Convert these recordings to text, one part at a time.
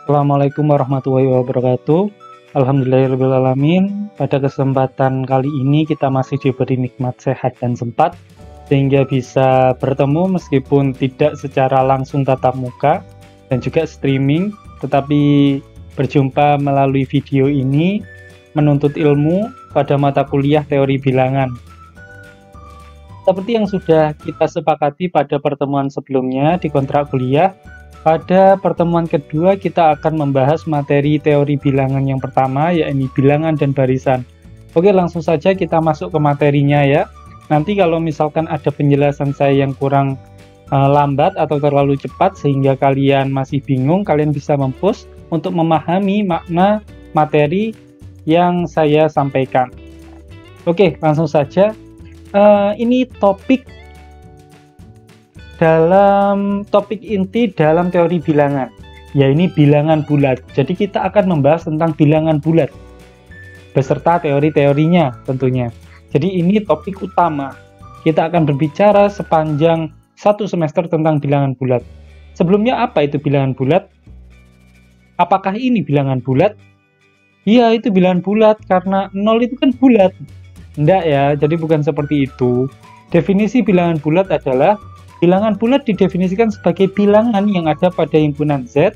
Assalamualaikum warahmatullahi wabarakatuh. Alhamdulillahirrahmanirrahim. Pada kesempatan kali ini kita masih diberi nikmat sehat dan sempat sehingga bisa bertemu meskipun tidak secara langsung tatap muka dan juga streaming, tetapi berjumpa melalui video ini menuntut ilmu pada mata kuliah teori bilangan. Seperti yang sudah kita sepakati pada pertemuan sebelumnya di kontrak kuliah, pada pertemuan kedua kita akan membahas materi teori bilangan yang pertama, yakni bilangan dan barisan. Oke, langsung saja kita masuk ke materinya ya. Nanti kalau misalkan ada penjelasan saya yang kurang lambat atau terlalu cepat sehingga kalian masih bingung, kalian bisa mempost untuk memahami makna materi yang saya sampaikan. Oke, langsung saja. Ini topik inti dalam teori bilangan, ya ini bilangan bulat. Jadi kita akan membahas tentang bilangan bulat beserta teori-teorinya tentunya. Jadi ini topik utama. Kita akan berbicara sepanjang satu semester tentang bilangan bulat. Sebelumnya apa itu bilangan bulat? Apakah ini bilangan bulat? Iya, itu bilangan bulat karena 0 itu kan bulat. Enggak ya, jadi bukan seperti itu. Definisi bilangan bulat adalah bilangan bulat didefinisikan sebagai bilangan yang ada pada himpunan Z,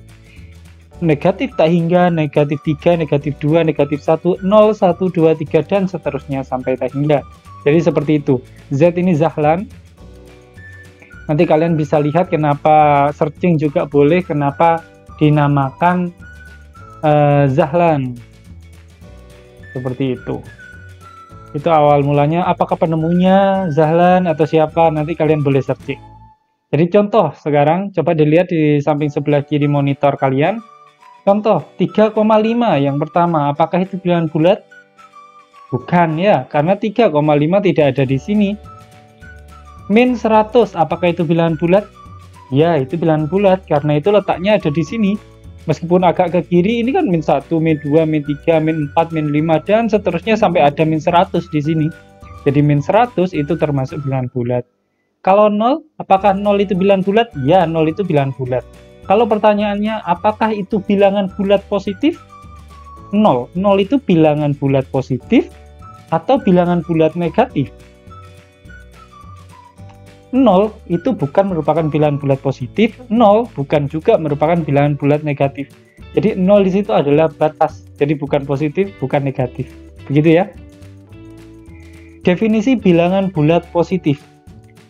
negatif tak hingga, negatif 3, negatif 2, negatif 1, 0, 1, 2, 3, dan seterusnya sampai tak hingga. Jadi seperti itu. Z ini Zahlan. Nanti kalian bisa lihat kenapa searching juga boleh, kenapa dinamakan Zahlan. Seperti itu. Itu awal mulanya, apakah penemunya Zahlan atau siapa, nanti kalian boleh searching. Jadi contoh sekarang, coba dilihat di samping sebelah kiri monitor kalian. Contoh 3,5 yang pertama, apakah itu bilangan bulat? Bukan ya, karena 3,5 tidak ada di sini. Min 100, apakah itu bilangan bulat? Ya, itu bilangan bulat, karena itu letaknya ada di sini. Meskipun agak ke kiri, ini kan min 1, min 2, min 3, min 4, min 5, dan seterusnya sampai ada min 100 di sini. Jadi min 100 itu termasuk bilangan bulat. Kalau 0, apakah 0 itu bilangan bulat? Ya, 0 itu bilangan bulat. Kalau pertanyaannya, apakah itu bilangan bulat positif? 0. 0 itu bilangan bulat positif atau bilangan bulat negatif? 0 itu bukan merupakan bilangan bulat positif, 0 bukan juga merupakan bilangan bulat negatif. Jadi 0 di situ adalah batas, jadi bukan positif, bukan negatif. Begitu ya. Definisi bilangan bulat positif.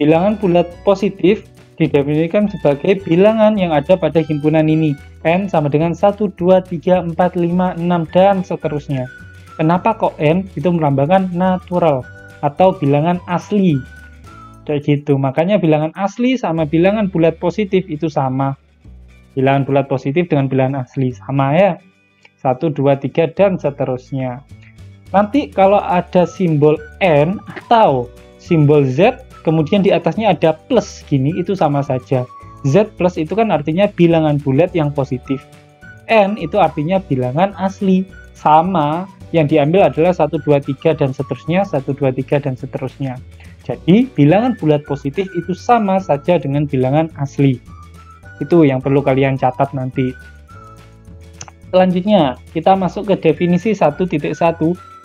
Bilangan bulat positif didefinisikan sebagai bilangan yang ada pada himpunan ini. N sama dengan 1, 2, 3, 4, 5, 6, dan seterusnya. Kenapa kok N? Itu melambangkan natural atau bilangan asli. Kayak gitu, makanya bilangan asli sama bilangan bulat positif itu sama. Bilangan bulat positif dengan bilangan asli sama ya. 1, 2, 3, dan seterusnya. Nanti kalau ada simbol N atau simbol Z, kemudian di atasnya ada plus gini, itu sama saja. Z plus itu kan artinya bilangan bulat yang positif. N itu artinya bilangan asli. Sama, yang diambil adalah 1, 2, 3, dan seterusnya, 1, 2, 3, dan seterusnya. Jadi, bilangan bulat positif itu sama saja dengan bilangan asli. Itu yang perlu kalian catat nanti. Selanjutnya, kita masuk ke definisi 1.1,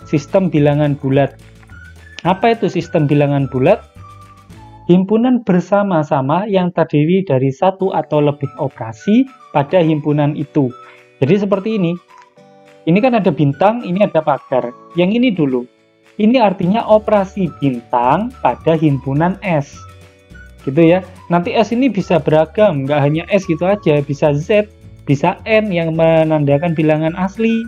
sistem bilangan bulat. Apa itu sistem bilangan bulat? Himpunan bersama-sama yang terdiri dari satu atau lebih operasi pada himpunan itu. Jadi seperti ini. Ini kan ada bintang, ini ada pagar. Yang ini dulu. Ini artinya operasi bintang pada himpunan S. Gitu ya. Nanti S ini bisa beragam, nggak hanya S gitu aja, bisa Z, bisa N yang menandakan bilangan asli.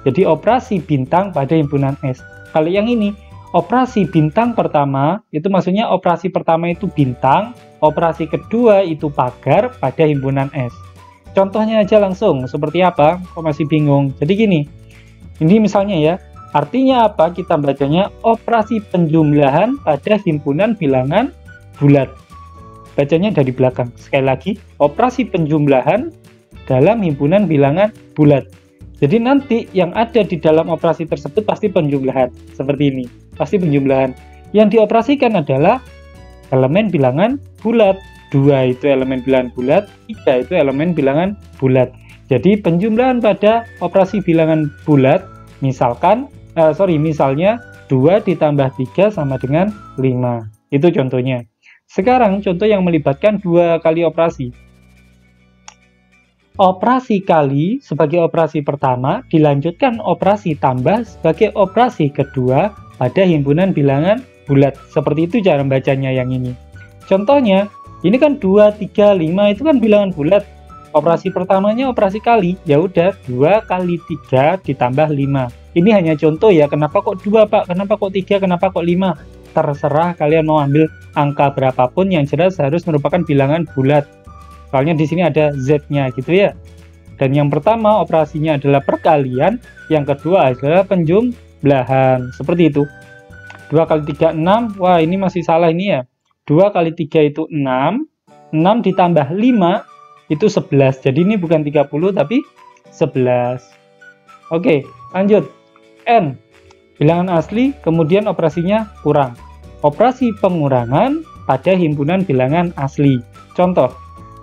Jadi operasi bintang pada himpunan S. Kalau yang ini, operasi bintang pertama, itu maksudnya operasi pertama itu bintang, operasi kedua itu pagar pada himpunan S. Contohnya aja langsung, seperti apa? Kok masih bingung? Jadi gini, ini misalnya ya, artinya apa? Kita bacanya operasi penjumlahan pada himpunan bilangan bulat. Bacanya dari belakang. Sekali lagi, operasi penjumlahan dalam himpunan bilangan bulat. Jadi nanti yang ada di dalam operasi tersebut pasti penjumlahan. Seperti ini, pasti penjumlahan. Yang dioperasikan adalah elemen bilangan bulat. 2 itu elemen bilangan bulat, 3 itu elemen bilangan bulat. Jadi penjumlahan pada operasi bilangan bulat, misalnya 2 ditambah 3 sama dengan 5. Itu contohnya. Sekarang contoh yang melibatkan 2 kali operasi. Operasi kali sebagai operasi pertama, dilanjutkan operasi tambah sebagai operasi kedua pada himpunan bilangan bulat. Seperti itu cara bacanya yang ini. Contohnya, ini kan 2, 3, 5 itu kan bilangan bulat. Operasi pertamanya operasi kali, ya udah 2 kali 3 ditambah 5. Ini hanya contoh ya, kenapa kok 2 Pak, kenapa kok 3, kenapa kok 5? Terserah kalian mau ambil angka berapapun, yang jelas harus merupakan bilangan bulat. Soalnya di sini ada Z-nya gitu ya. Dan yang pertama operasinya adalah perkalian, yang kedua adalah penjumlahan. Seperti itu. 2 kali 3, 6. Wah, ini masih salah ini ya. 2 kali 3 itu 6. 6 ditambah 5 itu 11. Jadi ini bukan 30 tapi 11. Oke, lanjut. N. Bilangan asli, kemudian operasinya kurang. Operasi pengurangan pada himpunan bilangan asli. Contoh,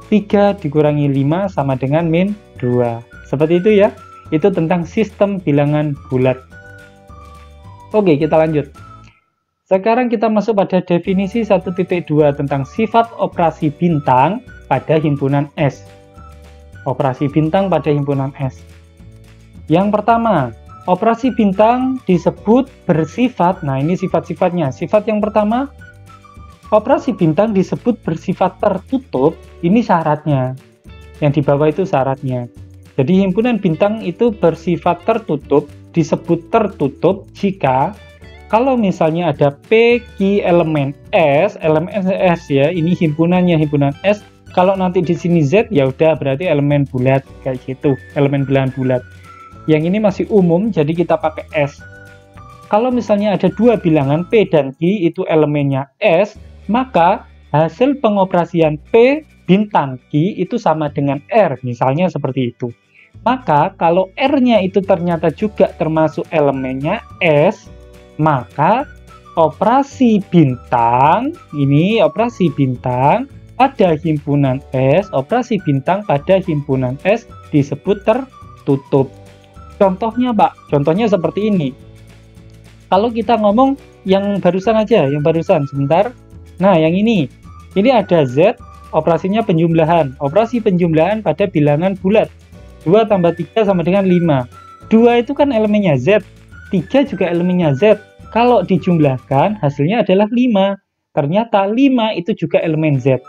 3 dikurangi 5 sama dengan min 2. Seperti itu ya. Itu tentang sistem bilangan bulat. Oke, kita lanjut. Sekarang kita masuk pada definisi 1.2 tentang sifat operasi bintang pada himpunan S. Operasi bintang pada himpunan S. Yang pertama, operasi bintang disebut bersifat, nah ini sifat-sifatnya. Sifat yang pertama, operasi bintang disebut bersifat tertutup, ini syaratnya. Yang di bawah itu syaratnya. Jadi himpunan bintang itu bersifat tertutup, disebut tertutup jika kalau misalnya ada P, Q, elemen S ya, ini himpunannya himpunan S. Kalau nanti di sini Z, ya udah berarti elemen bulat kayak gitu, elemen bilangan bulat. Yang ini masih umum, jadi kita pakai S. Kalau misalnya ada 2 bilangan P dan Q itu elemennya S, maka hasil pengoperasian P bintang Q itu sama dengan R, misalnya seperti itu. Maka kalau R-nya itu ternyata juga termasuk elemennya S, maka operasi bintang, ini operasi bintang pada himpunan S, operasi bintang pada himpunan S disebut tertutup. Contohnya Pak, contohnya seperti ini. Kalau kita ngomong yang barusan aja, yang barusan, sebentar. Nah, yang ini ada Z, operasinya penjumlahan. Operasi penjumlahan pada bilangan bulat. 2 tambah 3 sama dengan 5. 2 itu kan elemennya Z, 3 juga elemennya Z. Kalau dijumlahkan, hasilnya adalah 5. Ternyata 5 itu juga elemen Z.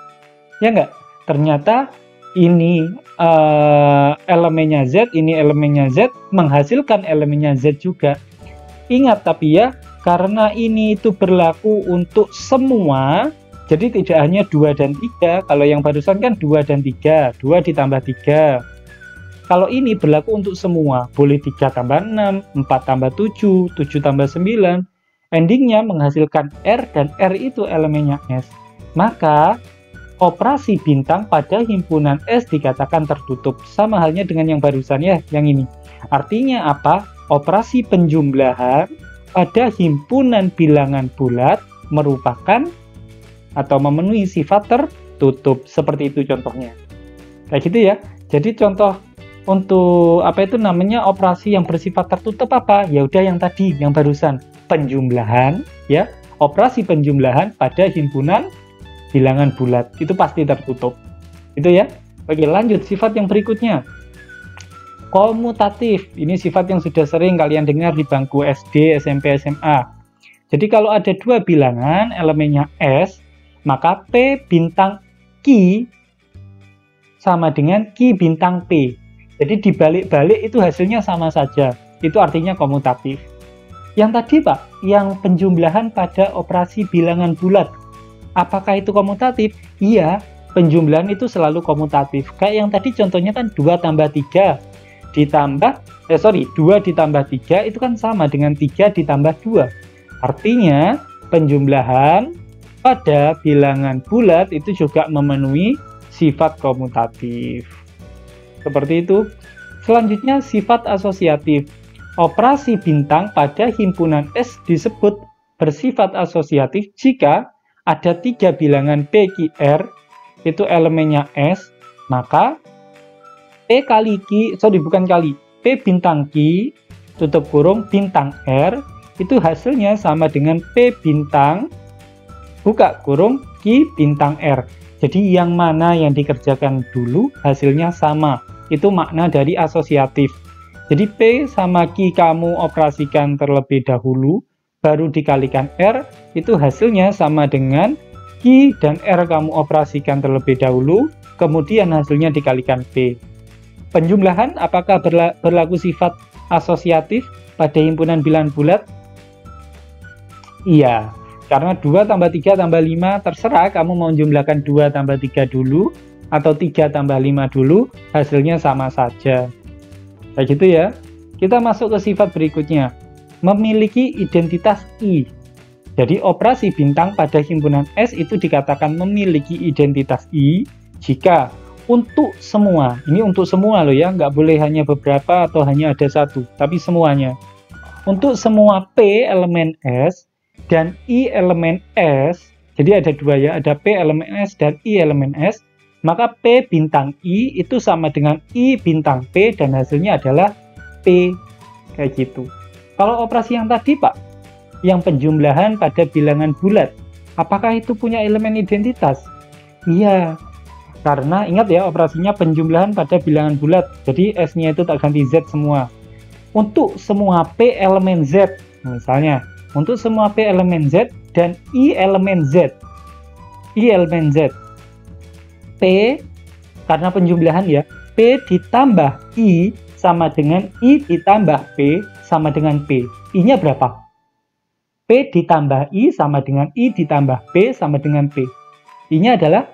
Ya enggak? Ternyata ini elemennya Z, ini elemennya Z, menghasilkan elemennya Z juga. Ingat tapi ya, karena ini itu berlaku untuk semua, jadi tidak hanya 2 dan 3. Kalau yang barusan kan 2 dan 3, 2 ditambah 3. Kalau ini berlaku untuk semua, boleh 3 tambah 6, 4 tambah 7, 7 tambah 9. Endingnya menghasilkan R dan R itu elemennya S. Maka operasi bintang pada himpunan S dikatakan tertutup. Sama halnya dengan yang barusan ya, yang ini. Artinya apa? Operasi penjumlahan pada himpunan bilangan bulat merupakan atau memenuhi sifat tertutup. Seperti itu contohnya. Kayak gitu ya. Jadi contoh untuk apa itu namanya operasi yang bersifat tertutup apa? Ya udah yang tadi, yang barusan, penjumlahan ya. Operasi penjumlahan pada himpunan bilangan bulat itu pasti tertutup. Itu ya. Oke, lanjut sifat yang berikutnya. Komutatif. Ini sifat yang sudah sering kalian dengar di bangku SD, SMP, SMA. Jadi kalau ada 2 bilangan elemennya S, maka P bintang Q sama dengan Q bintang P. Jadi dibalik-balik itu hasilnya sama saja. Itu artinya komutatif. Yang tadi Pak, yang penjumlahan pada operasi bilangan bulat. Apakah itu komutatif? Iya, penjumlahan itu selalu komutatif. Kayak yang tadi contohnya kan 2 tambah 3 ditambah, 2 ditambah 3 itu kan sama dengan 3 ditambah 2. Artinya penjumlahan pada bilangan bulat itu juga memenuhi sifat komutatif. Seperti itu. Selanjutnya sifat asosiatif. Operasi bintang pada himpunan S disebut bersifat asosiatif jika ada 3 bilangan P, Q, R, itu elemennya S, maka P kali Q, sorry bukan kali, P bintang Q, tutup kurung, bintang R, itu hasilnya sama dengan P bintang, buka kurung, Q bintang R. Jadi yang mana yang dikerjakan dulu, hasilnya sama. Itu makna dari asosiatif. Jadi P sama Q kamu operasikan terlebih dahulu, baru dikalikan R, itu hasilnya sama dengan Q dan R kamu operasikan terlebih dahulu, kemudian hasilnya dikalikan P. Penjumlahan apakah berlaku sifat asosiatif pada himpunan bilangan bulat? Iya, karena 2 tambah 3 tambah 5, terserah kamu mau jumlahkan 2 tambah 3 dulu, atau 3 tambah 5 dulu, hasilnya sama saja. Kayak gitu ya. Kita masuk ke sifat berikutnya. Memiliki identitas I. Jadi operasi bintang pada himpunan S itu dikatakan memiliki identitas I jika untuk semua, ini untuk semua loh ya, nggak boleh hanya beberapa atau hanya ada satu, tapi semuanya. Untuk semua P elemen S dan I elemen S, jadi ada dua ya, ada P elemen S dan I elemen S, maka P bintang I itu sama dengan I bintang P dan hasilnya adalah P, kayak gitu. Kalau operasi yang tadi Pak, yang penjumlahan pada bilangan bulat, apakah itu punya elemen identitas? Iya, karena ingat ya operasinya penjumlahan pada bilangan bulat, jadi S-nya itu tak ganti Z semua. Untuk semua P elemen Z, misalnya, untuk semua P elemen Z dan I elemen Z, P, karena penjumlahan ya, P ditambah I sama dengan I ditambah P sama dengan P. I-nya berapa? P ditambah I sama dengan I ditambah P sama dengan P. I-nya adalah?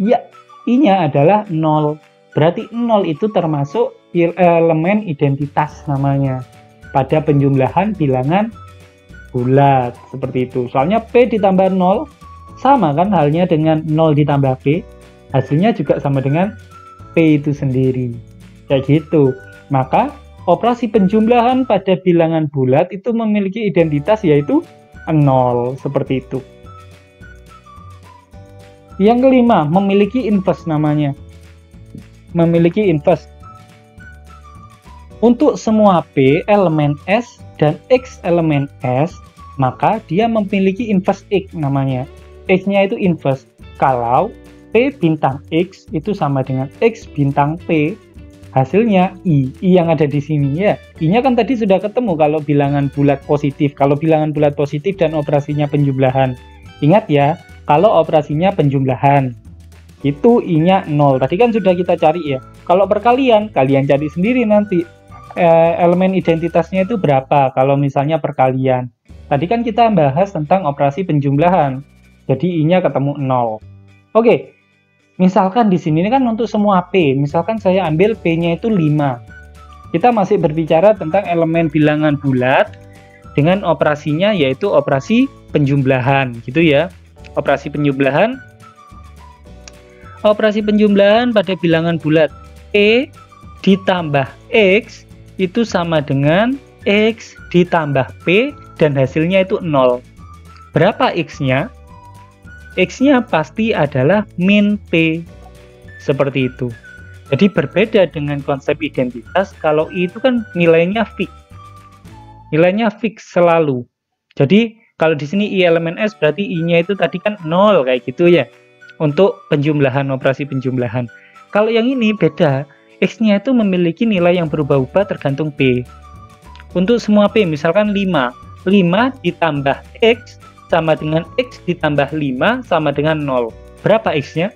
Ya, I-nya adalah 0. Berarti 0 itu termasuk elemen identitas namanya pada penjumlahan bilangan bulat. Seperti itu. Soalnya P ditambah 0 sama kan halnya dengan 0 ditambah P. Hasilnya juga sama dengan P itu sendiri. Kayak gitu. Maka operasi penjumlahan pada bilangan bulat itu memiliki identitas yaitu 0. Seperti itu. Yang kelima, memiliki inverse namanya. Memiliki inverse. Untuk semua P elemen S dan X elemen S, maka dia memiliki inverse X namanya. X-nya itu inverse. Kalau P bintang X itu sama dengan X bintang P, hasilnya I yang ada di sini ya. I-nya kan tadi sudah ketemu kalau bilangan bulat positif. Kalau bilangan bulat positif dan operasinya penjumlahan. Ingat ya, kalau operasinya penjumlahan, itu I-nya 0. Tadi kan sudah kita cari ya. Kalau perkalian, kalian cari sendiri nanti. Elemen identitasnya itu berapa kalau misalnya perkalian. Tadi kan kita bahas tentang operasi penjumlahan. Jadi I-nya ketemu 0. Oke, misalkan di sini kan untuk semua P. Misalkan saya ambil P-nya itu 5. Kita masih berbicara tentang elemen bilangan bulat dengan operasinya yaitu operasi penjumlahan, gitu ya. Operasi penjumlahan pada bilangan bulat P ditambah X itu sama dengan X ditambah P dan hasilnya itu 0. Berapa X-nya? X-nya pasti adalah min P. Seperti itu. Jadi berbeda dengan konsep identitas, kalau I itu kan nilainya fix. Nilainya fix selalu. Jadi kalau di sini I elemen S berarti I-nya itu tadi kan 0 kayak gitu ya. Untuk penjumlahan, operasi penjumlahan. Kalau yang ini beda, X-nya itu memiliki nilai yang berubah-ubah tergantung P. Untuk semua P, misalkan 5. 5 ditambah X sama dengan X ditambah 5 sama dengan 0. Berapa X-nya?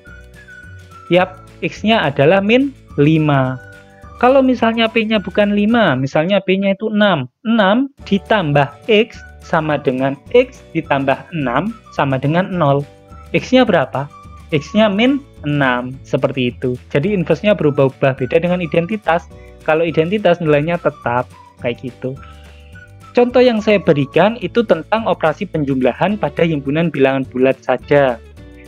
Yap, X-nya adalah min 5. Kalau misalnya P-nya bukan 5, misalnya P-nya itu 6. 6 ditambah X sama dengan X ditambah 6 sama dengan 0. X-nya berapa? X-nya min 6. Seperti itu. Jadi inverse-nya berubah-ubah. Beda dengan identitas. Kalau identitas nilainya tetap. Kayak gitu. Contoh yang saya berikan itu tentang operasi penjumlahan pada himpunan bilangan bulat saja.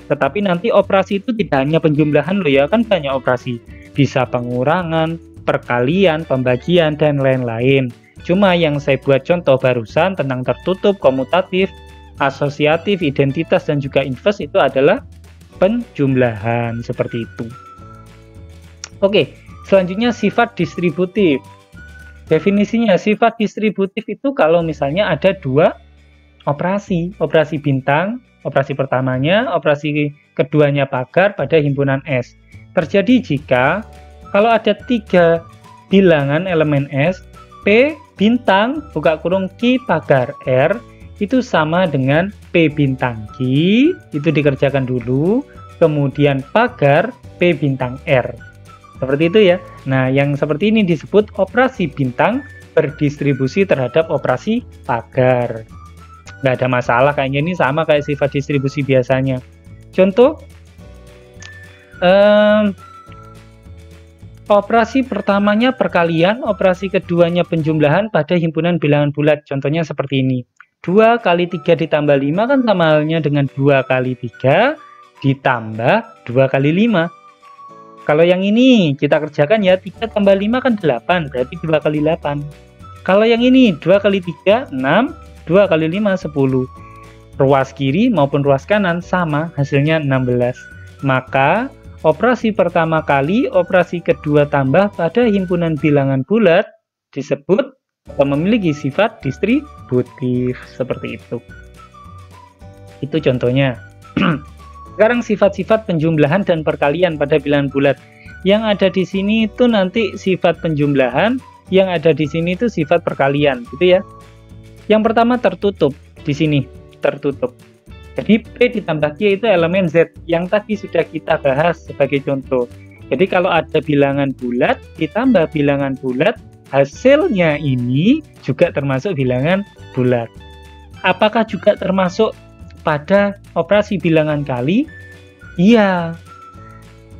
Tetapi nanti operasi itu tidak hanya penjumlahan loh ya. Kan banyak operasi. Bisa pengurangan, perkalian, pembagian, dan lain-lain. Cuma yang saya buat contoh barusan tentang tertutup, komutatif, asosiatif, identitas, dan juga inverse itu adalah penjumlahan seperti itu. Oke, Selanjutnya sifat distributif. Definisinya, sifat distributif itu kalau misalnya ada dua operasi bintang, operasi pertamanya, operasi keduanya pagar pada himpunan S. Terjadi jika kalau ada 3 bilangan elemen S, P bintang, buka kurung Q pagar R, itu sama dengan P bintang Q, itu dikerjakan dulu, kemudian pagar P bintang R. Seperti itu ya. Nah, yang seperti ini disebut operasi bintang berdistribusi terhadap operasi pagar. Nggak ada masalah, kayaknya ini sama kayak sifat distribusi biasanya. Contoh, operasi pertamanya perkalian, operasi keduanya penjumlahan pada himpunan bilangan bulat. Contohnya seperti ini. 2 kali 3 ditambah 5 kan sama halnya dengan 2 kali 3 ditambah 2 kali 5. Kalau yang ini kita kerjakan ya, 3 tambah 5 kan 8, berarti 2 kali 8. Kalau yang ini 2 kali 3, 6, 2 kali 5, 10. Ruas kiri maupun ruas kanan sama, hasilnya 16. Maka operasi pertama kali, operasi kedua tambah pada himpunan bilangan bulat disebut atau memiliki sifat distributif, seperti itu. Itu contohnya. Sekarang sifat-sifat penjumlahan dan perkalian pada bilangan bulat. Yang ada di sini itu nanti sifat penjumlahan, yang ada di sini itu sifat perkalian, gitu ya. Yang pertama tertutup, di sini tertutup. Jadi P ditambah Q itu elemen Z yang tadi sudah kita bahas sebagai contoh. Jadi kalau ada bilangan bulat ditambah bilangan bulat, hasilnya ini juga termasuk bilangan bulat. Apakah juga termasuk pada operasi bilangan kali? Iya.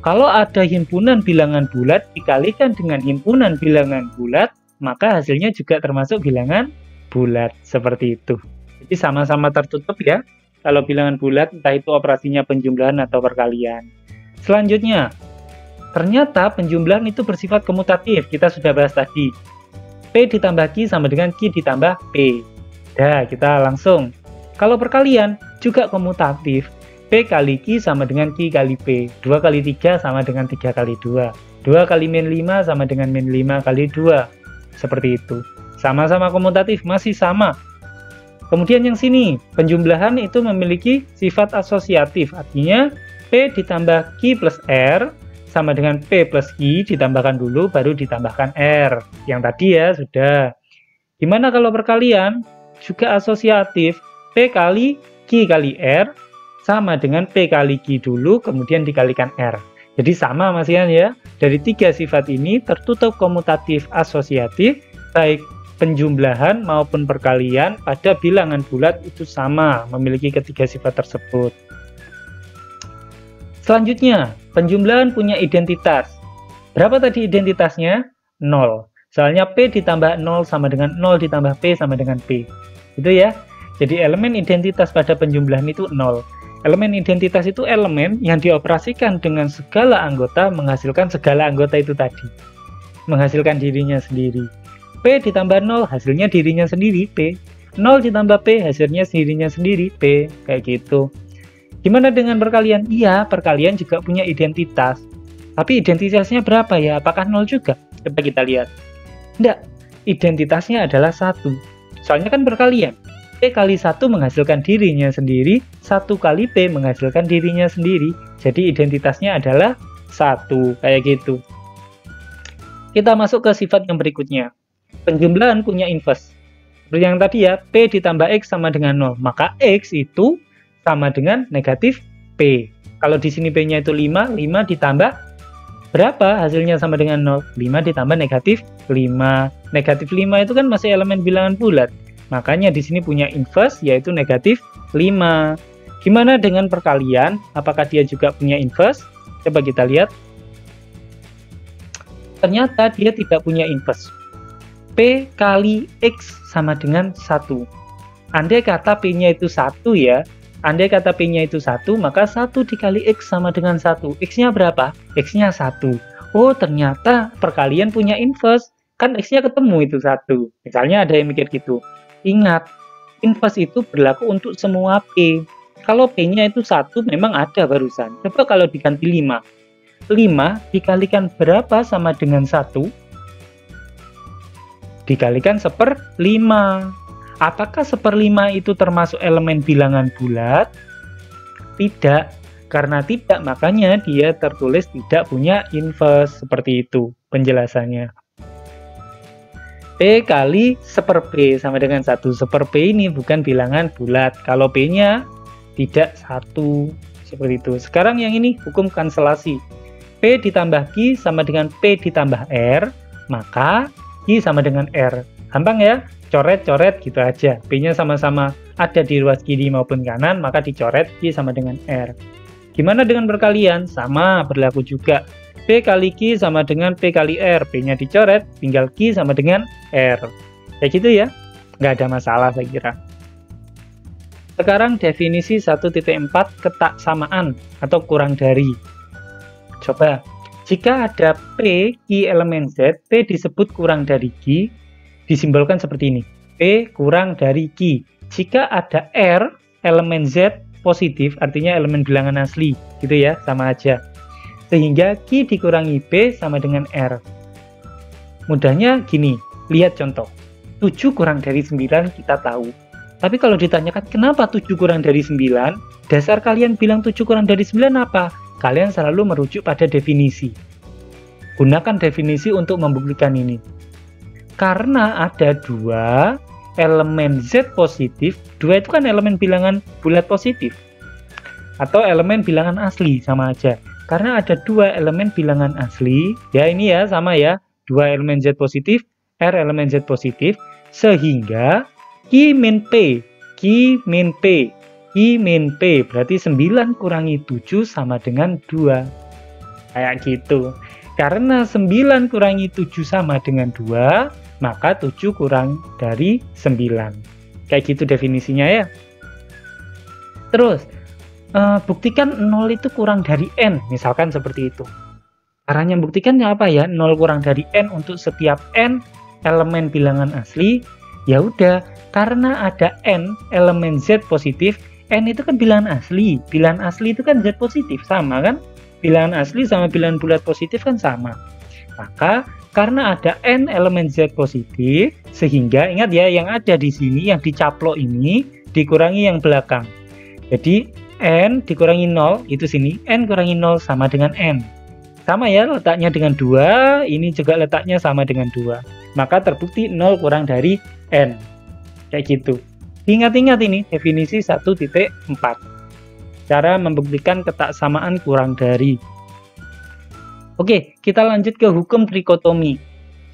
Kalau ada himpunan bilangan bulat dikalikan dengan himpunan bilangan bulat, maka hasilnya juga termasuk bilangan bulat, seperti itu. Jadi sama-sama tertutup ya. Kalau bilangan bulat, entah itu operasinya penjumlahan atau perkalian. Selanjutnya, ternyata penjumlahan itu bersifat komutatif. Kita sudah bahas tadi. P ditambah Q sama dengan Q ditambah P. Dah, kita langsung. Kalau perkalian juga komutatif. P kali Q sama dengan Q kali P. 2 kali 3 sama dengan 3 kali 2. 2 kali min 5 sama dengan min 5 kali 2. Seperti itu. Sama-sama komutatif, masih sama. Kemudian yang sini, penjumlahan itu memiliki sifat asosiatif. Artinya, P ditambah Q plus R sama dengan P plus Q, ditambahkan dulu, baru ditambahkan R. Yang tadi ya, sudah. Gimana kalau perkalian? Juga asosiatif. P kali Q kali R sama dengan P kali Q dulu, kemudian dikalikan R. Jadi sama Mas Ian ya. Dari 3 sifat ini tertutup komutatif asosiatif, baik penjumlahan maupun perkalian pada bilangan bulat itu sama, memiliki ketiga sifat tersebut. Selanjutnya, penjumlahan punya identitas. Berapa tadi identitasnya? 0. Soalnya P ditambah 0 sama dengan 0 ditambah P sama dengan P. Itu ya. Jadi elemen identitas pada penjumlahan itu 0. Elemen identitas itu elemen yang dioperasikan dengan segala anggota menghasilkan segala anggota itu tadi. Menghasilkan dirinya sendiri. P ditambah 0 hasilnya dirinya sendiri P. 0 ditambah P hasilnya dirinya sendiri P. Kayak gitu. Gimana dengan perkalian? Iya, perkalian juga punya identitas. Tapi identitasnya berapa ya? Apakah 0 juga? Coba kita lihat. Enggak, identitasnya adalah 1. Soalnya kan perkalian. P kali 1 menghasilkan dirinya sendiri, 1 kali P menghasilkan dirinya sendiri. Jadi identitasnya adalah 1. Kayak gitu. Kita masuk ke sifat yang berikutnya. Penjumlahan punya inverse. Seperti yang tadi ya, P ditambah X sama dengan 0. Maka X itu sama dengan negatif P. Kalau di sini P-nya itu 5, 5 ditambah berapa? Hasilnya sama dengan 0. 5 ditambah negatif 5. Negatif 5 itu kan masih elemen bilangan bulat. Makanya di sini punya inverse, yaitu negatif 5. Gimana dengan perkalian? Apakah dia juga punya inverse? Coba kita lihat. Ternyata dia tidak punya inverse. P kali X sama dengan 1. Andai kata P-nya itu 1 ya, andai kata P-nya itu 1, maka 1 dikali X sama dengan 1. X-nya berapa? X-nya 1. Oh, ternyata perkalian punya inverse. Kan X-nya ketemu itu 1. Misalnya ada yang mikir gitu. Ingat, inverse itu berlaku untuk semua P. Kalau P-nya itu 1 memang ada barusan. Coba kalau diganti 5. 5 dikalikan berapa sama dengan 1? Dikalikan 1/5. Apakah 1/5 itu termasuk elemen bilangan bulat? Tidak. Karena tidak, makanya dia tertulis tidak punya inverse. Seperti itu penjelasannya. P kali 1/P sama dengan 1. 1/P ini bukan bilangan bulat. Kalau P-nya tidak 1. Seperti itu. Sekarang yang ini hukum kanselasi. P ditambah Q sama dengan P ditambah R, maka Q sama dengan R. Gampang ya? Coret-coret gitu aja. P-nya sama-sama ada di ruas kiri maupun kanan, maka dicoret Q sama dengan R. Gimana dengan perkalian? Sama, berlaku juga. P kali Q sama dengan P kali R. P-nya dicoret, tinggal Q sama dengan R. Kayak gitu ya? Nggak ada masalah saya kira. Sekarang definisi 1.4 ketaksamaan atau kurang dari. Coba, jika ada P, Q elemen Z, P disebut kurang dari Q, disimbolkan seperti ini. P kurang dari Q. Jika ada R, elemen Z positif, artinya elemen bilangan asli, gitu ya, sama aja. Sehingga Q dikurangi P sama dengan R. Mudahnya gini, lihat contoh. 7 kurang dari 9 kita tahu. Tapi kalau ditanyakan kenapa 7 kurang dari 9, dasar kalian bilang 7 kurang dari 9 apa? Kalian selalu merujuk pada definisi. Gunakan definisi untuk membuktikan ini. Karena ada 2 elemen Z positif, 2 itu kan elemen bilangan bulat positif. Atau elemen bilangan asli, sama aja. Karena ada 2 elemen bilangan asli, ya ini ya, sama ya. 2 elemen Z positif, R elemen Z positif, sehingga Q min P, Q min P, Q min P, berarti 9 kurangi 7 sama dengan 2. Kayak gitu. Karena 9 kurangi 7 sama dengan 2, maka 7 kurang dari 9. Kayak gitu definisinya ya. Terus, buktikan 0 itu kurang dari N, misalkan seperti itu. Caranya membuktikannya apa ya? 0 kurang dari N untuk setiap N elemen bilangan asli. Ya udah, karena ada N elemen Z positif, N itu kan bilangan asli. Bilangan asli itu kan Z positif, sama kan? Bilangan asli sama bilangan bulat positif kan sama. Maka karena ada N elemen Z positif, sehingga ingat ya, yang ada di sini, yang dicaplok ini dikurangi yang belakang. Jadi N dikurangi 0, itu sini, N kurangi 0 sama dengan N. Sama ya, letaknya dengan 2, ini juga letaknya sama dengan 2. Maka terbukti 0 kurang dari N. Kayak gitu. Ingat-ingat ini, definisi 1.4. Cara membuktikan ketaksamaan kurang dari. Oke, kita lanjut ke hukum trikotomi.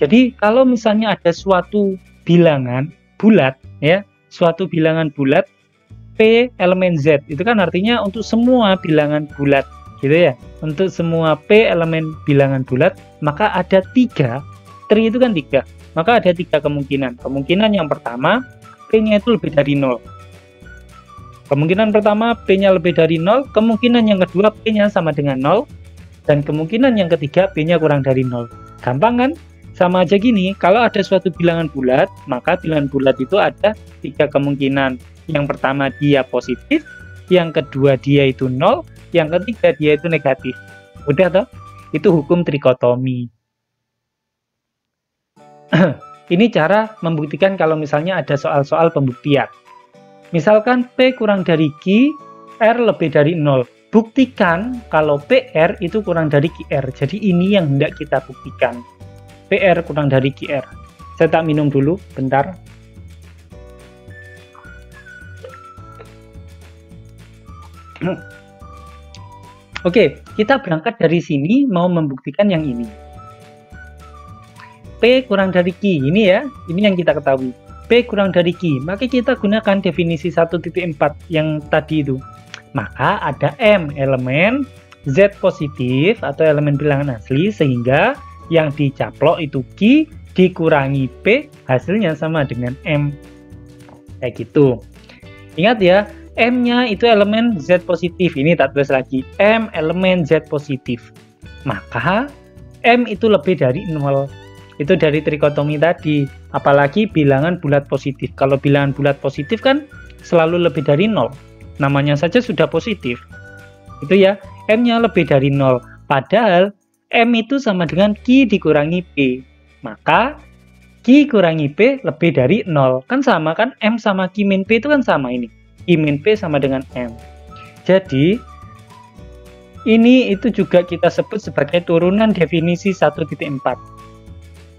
Jadi, kalau misalnya ada suatu bilangan bulat, ya, suatu bilangan bulat, P elemen Z, itu kan artinya untuk semua bilangan bulat, gitu ya. Untuk semua P elemen bilangan bulat, maka ada 3, tri itu kan 3, maka ada 3 kemungkinan. Kemungkinan yang pertama, P-nya itu lebih dari 0. Kemungkinan pertama, P-nya lebih dari 0, kemungkinan yang kedua, P-nya sama dengan 0, dan kemungkinan yang ketiga, P-nya kurang dari 0. Gampang kan? Sama aja gini, kalau ada suatu bilangan bulat, maka bilangan bulat itu ada 3 kemungkinan. Yang pertama, dia positif, yang kedua, dia itu 0, yang ketiga, dia itu negatif. Udah toh? Itu hukum trikotomi. Ini cara membuktikan kalau misalnya ada soal-soal pembuktian. Misalkan P kurang dari Q, R lebih dari 0. Buktikan kalau PR itu kurang dari QR. Jadi ini yang hendak kita buktikan. PR kurang dari QR. Saya tak minum dulu, bentar. Oke, kita berangkat dari sini mau membuktikan yang ini. P kurang dari Q, ini ya, ini yang kita ketahui. P kurang dari Q, maka kita gunakan definisi 1.4 yang tadi itu. Maka ada M elemen Z positif atau elemen bilangan asli, sehingga yang dicaplok itu Q dikurangi P, hasilnya sama dengan M. Kayak gitu. Ingat ya, M-nya itu elemen Z positif, ini tak tulis lagi, M elemen Z positif. Maka M itu lebih dari 0. Itu dari trikotomi tadi, apalagi bilangan bulat positif. Kalau bilangan bulat positif kan selalu lebih dari 0, namanya saja sudah positif. Itu ya, M-nya lebih dari 0, Padahal M itu sama dengan Q dikurangi P. Maka Q kurangi P lebih dari 0. Kan sama kan? M sama Q min P itu kan sama ini. Q min P sama dengan M. Jadi, ini itu juga kita sebut sebagai turunan definisi 1.4.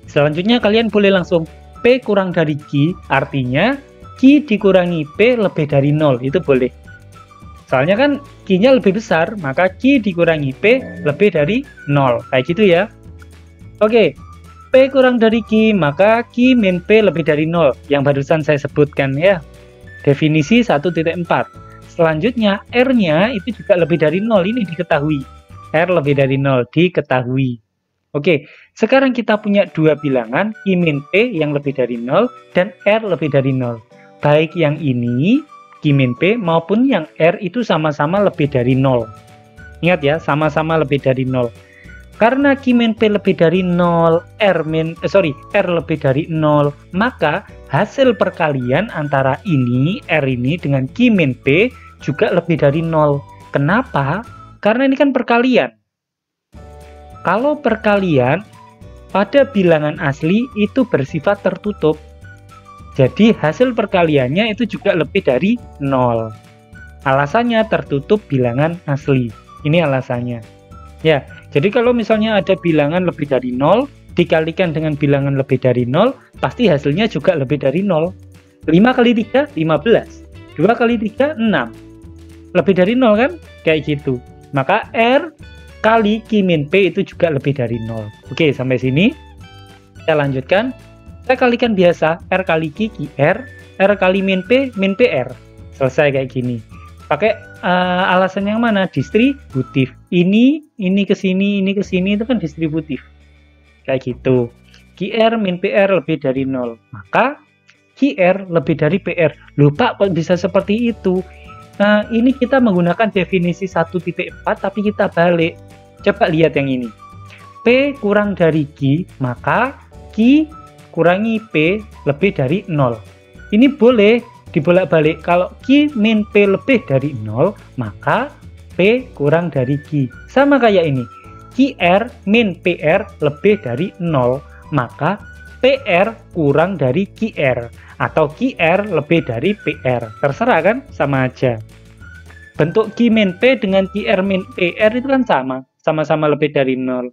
Selanjutnya kalian boleh langsung P kurang dari Q, artinya Q dikurangi P lebih dari 0. Itu boleh. Soalnya kan Q-nya lebih besar, maka Q dikurangi P lebih dari 0. Kayak gitu ya. Oke. P kurang dari Q, maka Q min P lebih dari 0, yang barusan saya sebutkan ya. Definisi 1.4. Selanjutnya, R-nya itu juga lebih dari 0, ini diketahui. R lebih dari 0, diketahui. Oke, sekarang kita punya dua bilangan, Q min P yang lebih dari 0, dan R lebih dari 0. Baik yang ini, Q min P, maupun yang R itu sama-sama lebih dari 0. Ingat ya, sama-sama lebih dari 0. Karena Q min P lebih dari 0, R lebih dari 0, maka hasil perkalian antara ini, R ini dengan Q min P juga lebih dari 0. Kenapa? Karena ini kan perkalian. Kalau perkalian pada bilangan asli itu bersifat tertutup. Jadi hasil perkaliannya itu juga lebih dari 0. Alasannya tertutup bilangan asli. Ini alasannya. Ya, jadi kalau misalnya ada bilangan lebih dari 0, dikalikan dengan bilangan lebih dari 0, pasti hasilnya juga lebih dari 0. 5 kali 3, 15. 2 kali 3, 6. Lebih dari 0 kan? Kayak gitu. Maka R kali Q min P itu juga lebih dari 0. Oke, sampai sini. Kita lanjutkan. Saya kalikan biasa, R kali Q, QR. R kali min P, PR. Selesai kayak gini. Pakai alasan yang mana? Distributif. Ini ke sini itu kan distributif. Kayak gitu. QR min PR lebih dari 0. Maka QR lebih dari PR. Lupa kok bisa seperti itu. Nah, ini kita menggunakan definisi 1.4 tapi kita balik. Coba lihat yang ini. P kurang dari Q, maka Q kurangi P lebih dari 0. Ini boleh dibolak-balik. Kalau Q min P lebih dari 0, maka P kurang dari Q. Sama kayak ini. QR min PR lebih dari 0, maka PR kurang dari QR. Atau QR lebih dari PR. Terserah kan? Sama aja. Bentuk Q min P dengan QR min PR itu kan sama. Sama-sama lebih dari 0.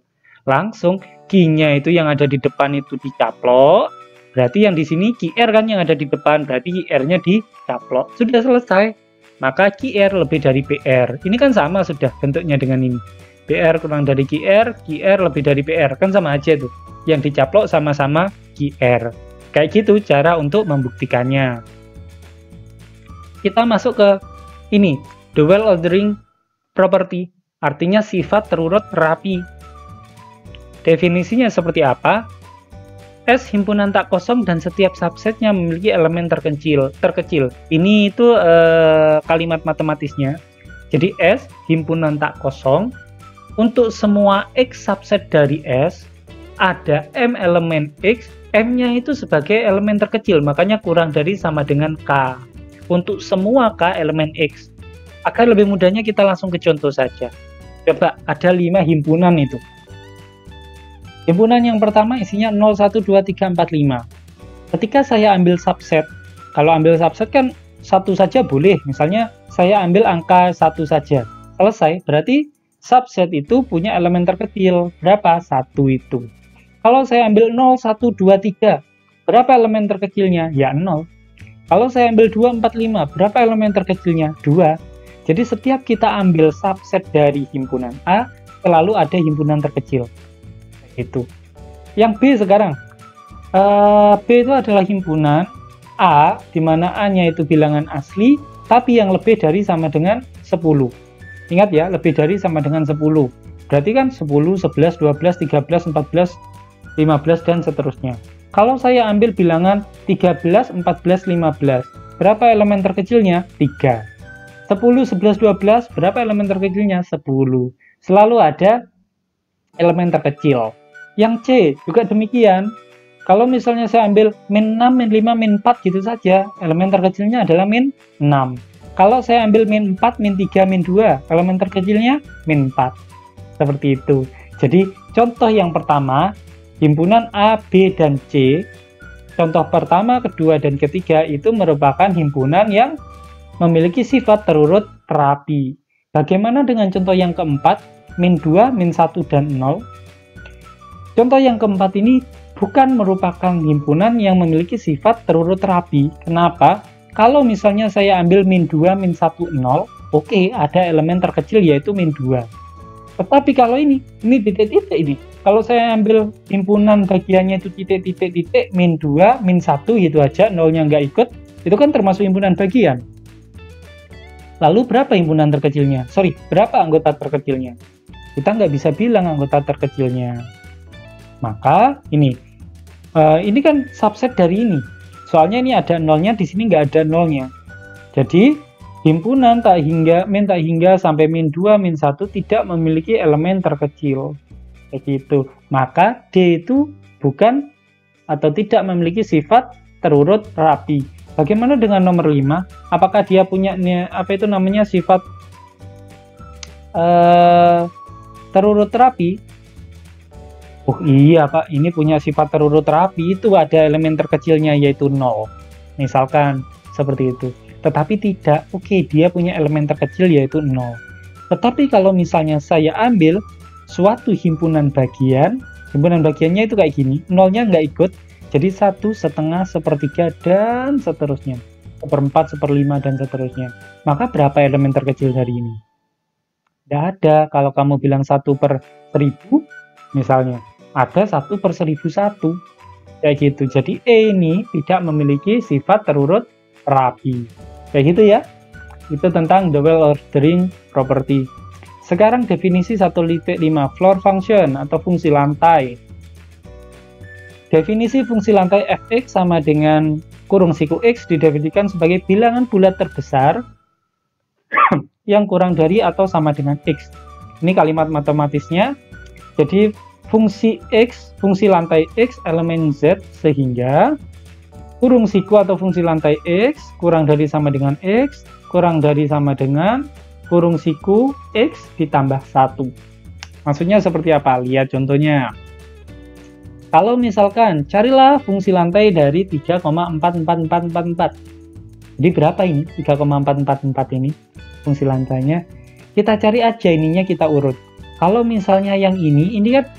Langsung Q-nya itu yang ada di depan itu dicaplok. Berarti yang di sini QR kan yang ada di depan, berarti QR-nya dicaplok. Sudah selesai. Maka QR lebih dari PR. Ini kan sama sudah bentuknya dengan ini. PR kurang dari QR, QR lebih dari PR. Kan sama aja tuh. Yang dicaplok sama-sama QR. Kayak gitu cara untuk membuktikannya. Kita masuk ke ini. The well ordering property. Artinya sifat terurut rapi. Definisinya seperti apa? S himpunan tak kosong dan setiap subsetnya memiliki elemen terkecil. Ini itu kalimat matematisnya. Jadi S himpunan tak kosong untuk semua X subset dari S ada M elemen X, M-nya itu sebagai elemen terkecil, makanya kurang dari sama dengan K. Untuk semua K elemen X. Agar lebih mudahnya kita langsung ke contoh saja. Coba ada 5 himpunan itu. Himpunan yang pertama isinya 0, 1, 2, 3, 4, 5. Ketika saya ambil subset, kalau ambil subset kan satu saja boleh. Misalnya saya ambil angka 1 saja. Selesai, berarti subset itu punya elemen terkecil. Berapa? 1 itu. Kalau saya ambil 0, 1, 2, 3, berapa elemen terkecilnya? Ya 0. Kalau saya ambil 2, 4, 5, berapa elemen terkecilnya? 2. Jadi setiap kita ambil subset dari himpunan A, selalu ada himpunan terkecil. Itu. Yang B sekarang. B itu adalah himpunan A, di mana A-nya itu bilangan asli, tapi yang lebih dari sama dengan 10. Ingat ya, lebih dari sama dengan 10. Berarti kan 10, 11, 12, 13, 14, 15, dan seterusnya. Kalau saya ambil bilangan 13, 14, 15, berapa elemen terkecilnya? 3. 10, 11, 12, berapa elemen terkecilnya? 10. Selalu ada elemen terkecil. Yang C juga demikian. Kalau misalnya saya ambil min 6, min 5, min 4 gitu saja, elemen terkecilnya adalah min 6. Kalau saya ambil min 4, min 3, min 2, elemen terkecilnya min 4. Seperti itu. Jadi contoh yang pertama, himpunan A, B, dan C. Contoh pertama, kedua, dan ketiga itu merupakan himpunan yang memiliki sifat terurut rapi. Bagaimana dengan contoh yang keempat, min 2, min 1, dan 0? Contoh yang keempat ini bukan merupakan himpunan yang memiliki sifat terurut rapi. Kenapa? Kalau misalnya saya ambil min 2, min 1, 0, oke, ada elemen terkecil yaitu min 2. Tetapi kalau ini titik-titik ini. Kalau saya ambil himpunan bagiannya itu titik-titik, min 2, min 1 gitu aja, nolnya nggak ikut, itu kan termasuk himpunan bagian. Lalu berapa himpunan terkecilnya? Berapa anggota terkecilnya? Kita nggak bisa bilang anggota terkecilnya. Maka ini kan subset dari ini. Soalnya ini ada nolnya, di sini nggak ada nolnya. Jadi himpunan min tak hingga sampai min 2, min 1 tidak memiliki elemen terkecil. Kayak gitu. Maka D itu bukan atau tidak memiliki sifat terurut rapi. Bagaimana dengan nomor 5? Apakah dia punya sifat terurut rapi? Oh iya Pak, ini punya sifat terurut rapi, itu ada elemen terkecilnya yaitu 0. Misalkan seperti itu. Tetapi tidak, dia punya elemen terkecil yaitu 0. Tetapi kalau misalnya saya ambil suatu himpunan bagiannya itu kayak gini, nolnya nggak ikut, jadi 1, setengah, sepertiga, dan seterusnya, 1/4, 1/5, dan seterusnya. Maka berapa elemen terkecil dari ini? Tidak ada. Kalau kamu bilang 1/1000 misalnya, ada 1/1001 kayak gitu. Jadi E ini tidak memiliki sifat terurut rapi kayak gitu ya. Itu tentang dual ordering property. Sekarang definisi 1.5 floor function atau fungsi lantai. Definisi fungsi lantai fx sama dengan kurung siku x didefinisikan sebagai bilangan bulat terbesar yang kurang dari atau sama dengan x. Ini kalimat matematisnya. Jadi fungsi x, fungsi lantai x elemen z sehingga kurung siku atau fungsi lantai x kurang dari sama dengan x kurang dari sama dengan kurung siku x ditambah 1. Maksudnya seperti apa? Lihat contohnya. Kalau misalkan carilah fungsi lantai dari 3,44444. Jadi berapa ini? 3,444 ini fungsi lantainya. Kita cari aja ininya, kita urut. Kalau misalnya yang ini kan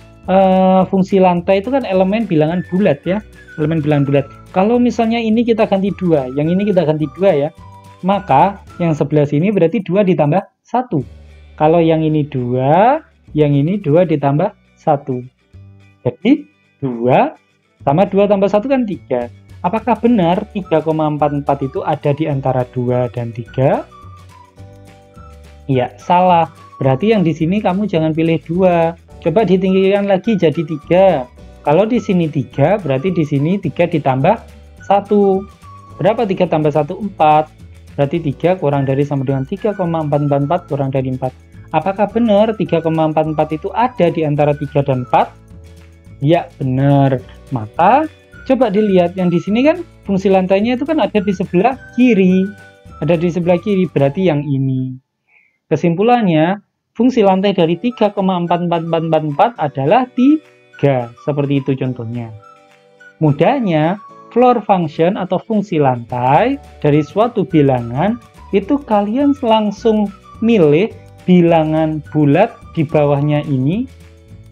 fungsi lantai itu kan elemen bilangan bulat ya. Elemen bilangan bulat. Kalau misalnya ini kita ganti 2, yang ini kita ganti 2 ya. Maka yang sebelah sini berarti 2 ditambah 1. Kalau yang ini 2, yang ini 2 ditambah 1. Jadi 2 sama 2 tambah 1 kan 3. Apakah benar 3,44 itu ada di antara 2 dan 3? Iya, salah. Berarti yang di sini kamu jangan pilih 2. Coba ditinggikan lagi jadi 3. Kalau di sini 3, berarti di sini 3 ditambah 1. Berapa 3 tambah 1? 4. Berarti 3 kurang dari sama dengan 3,444 kurang dari 4. Apakah benar 3,44 itu ada di antara 3 dan 4? Ya, benar. Maka coba dilihat yang di sini kan fungsi lantainya itu kan ada di sebelah kiri. Ada di sebelah kiri, berarti yang ini. Kesimpulannya, fungsi lantai dari 3,44444 adalah 3. Seperti itu contohnya. Mudahnya, floor function atau fungsi lantai dari suatu bilangan itu kalian langsung milih bilangan bulat di bawahnya ini,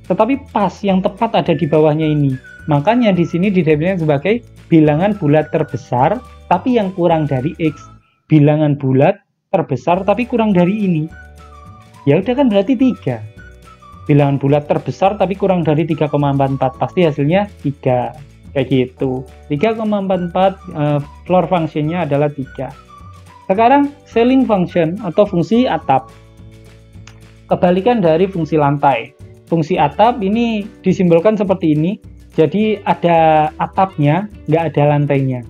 tetapi pas yang tepat ada di bawahnya ini. Makanya di sini didefinisikan sebagai bilangan bulat terbesar tapi yang kurang dari x. Bilangan bulat terbesar tapi kurang dari ini. Ya udah kan berarti 3. Bilangan bulat terbesar tapi kurang dari 3,44, pasti hasilnya 3. Kayak gitu. 3,44 floor functionnya adalah 3. Sekarang ceiling function atau fungsi atap. Kebalikan dari fungsi lantai. Fungsi atap ini disimbolkan seperti ini. Jadi ada atapnya, nggak ada lantainya.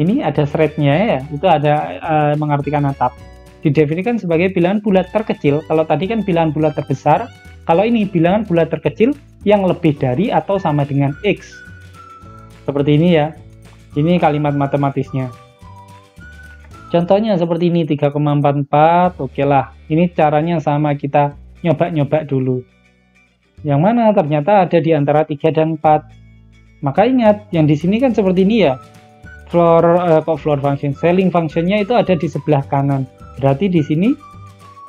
Ini ada thread-nya ya, itu ada mengartikan atap. Didefinisikan sebagai bilangan bulat terkecil. Kalau tadi kan bilangan bulat terbesar. Kalau ini bilangan bulat terkecil yang lebih dari atau sama dengan x. Seperti ini ya. Ini kalimat matematisnya. Contohnya seperti ini 3,44. Oke lah. Ini caranya sama, kita nyoba-nyoba dulu. Yang mana ternyata ada di antara 3 dan 4. Maka ingat, yang di sini kan seperti ini ya. Floor function, ceiling functionnya itu ada di sebelah kanan. Berarti di sini,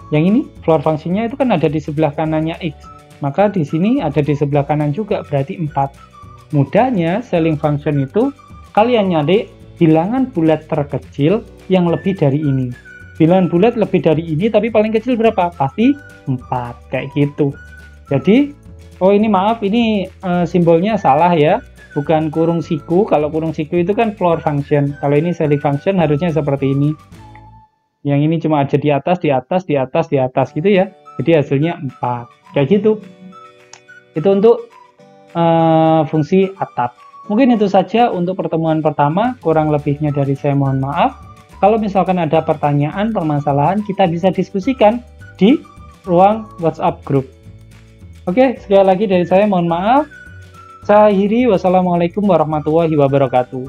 yang ini floor functionnya itu kan ada di sebelah kanannya X. Maka di sini ada di sebelah kanan juga, berarti 4. Mudahnya, ceiling function itu kalian nyari bilangan bulat terkecil yang lebih dari ini. Bilangan bulat lebih dari ini, tapi paling kecil berapa? Pasti 4, kayak gitu. Jadi, oh ini maaf, ini simbolnya salah ya. Bukan kurung siku. Kalau kurung siku itu kan floor function. Kalau ini ceiling function harusnya seperti ini. Yang ini cuma ada di atas, di atas, di atas, di atas gitu ya. Jadi hasilnya 4. Kayak gitu. Itu untuk fungsi atap. Mungkin itu saja untuk pertemuan pertama. Kurang lebihnya dari saya mohon maaf. Kalau misalkan ada pertanyaan, permasalahan, kita bisa diskusikan di ruang WhatsApp group. Oke, sekali lagi dari saya mohon maaf. Saya akhiri, wassalamualaikum warahmatullahi wabarakatuh.